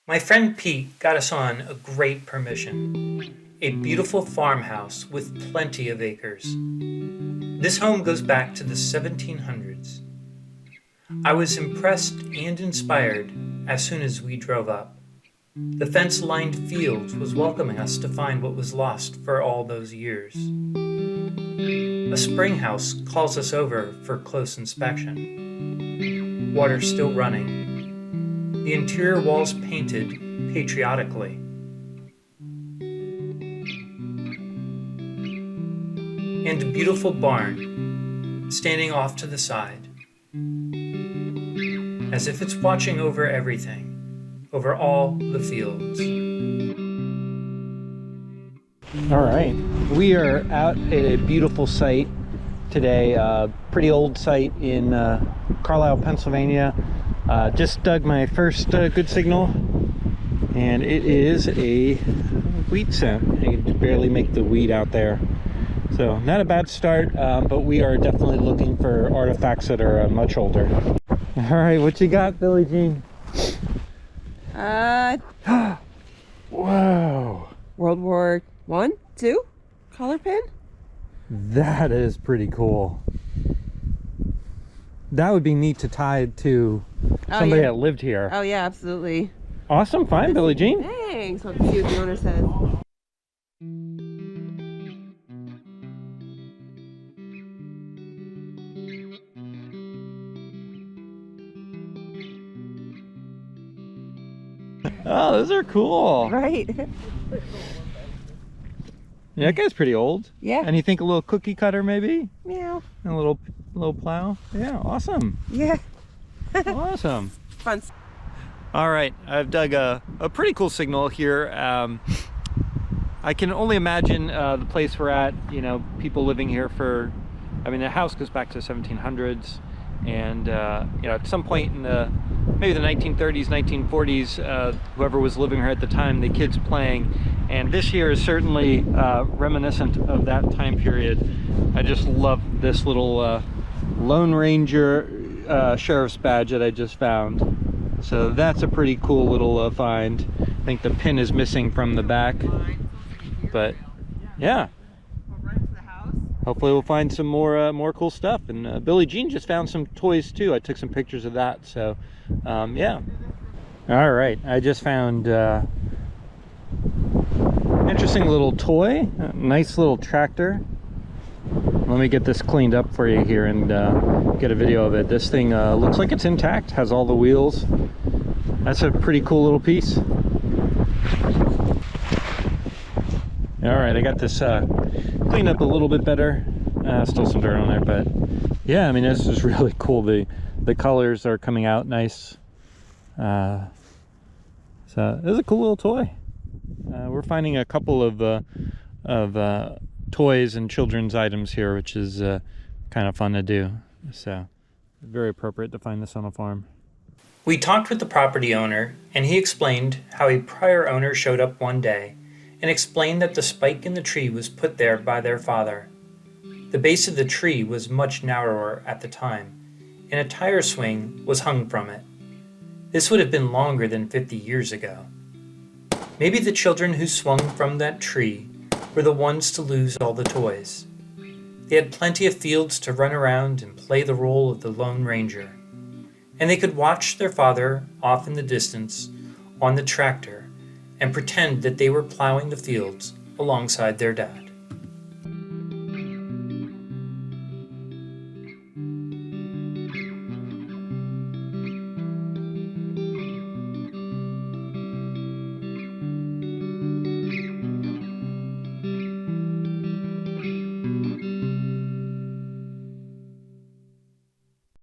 My friend Pete got us on a great permission. A beautiful farmhouse with plenty of acres. This home goes back to the 1700s. I was impressed and inspired as soon as we drove up. The fence-lined fields was welcoming us to find what was lost for all those years. A spring house calls us over for close inspection. Water still running. The interior walls painted patriotically. And a beautiful barn standing off to the side, as if it's watching over everything, over all the fields. All right, we are out at a beautiful site today, pretty old site in Carlisle, Pennsylvania. Just dug my first good signal, and it is a wheat scent. I can barely make the wheat out there. So not a bad start, but we are definitely looking for artifacts that are much older. All right, what you got, Billie Jean? Whoa. World War I, II collar pin? That is pretty cool. That would be neat to tie to somebody that lived here. Oh yeah, absolutely. Awesome, fine, Billie Jean. Thanks. Let's see what the owner says. Oh, those are cool. Right. Yeah, that guy's pretty old. Yeah. And you think a little cookie cutter maybe? Meow. And a little plow? Yeah, awesome. Yeah. Awesome. Fun. All right, I've dug a pretty cool signal here. I can only imagine the place we're at, you know, people living here for, I mean, the house goes back to the 1700s, and you know, at some point in the maybe the 1930s, 1940s, whoever was living here at the time, the kids playing, and this here is certainly reminiscent of that time period. I just love this little Lone Ranger sheriff's badge that I just found. So that's a pretty cool little find. I think the pin is missing from the back, but yeah. Hopefully we'll find some more cool stuff. And Billie Jean just found some toys too. I took some pictures of that. So yeah. All right, I just found interesting little toy, a nice little tractor. Let me get this cleaned up for you here and get a video of it. This thing looks like it's intact, has all the wheels. That's a pretty cool little piece. All right, I got this cleaned up a little bit better. Still some dirt on there, but yeah, I mean, this is really cool. The colors are coming out nice. So this is a cool little toy. We're finding a couple of toys and children's items here, which is kind of fun to do. So very appropriate to find this on a farm. We talked with the property owner, and he explained how a prior owner showed up one day and explained that the spike in the tree was put there by their father. The base of the tree was much narrower at the time, and a tire swing was hung from it. This would have been longer than 50 years ago. Maybe the children who swung from that tree were the ones to lose all the toys. They had plenty of fields to run around and play the role of the Lone Ranger, and they could watch their father off in the distance on the tractor and pretend that they were plowing the fields alongside their dad.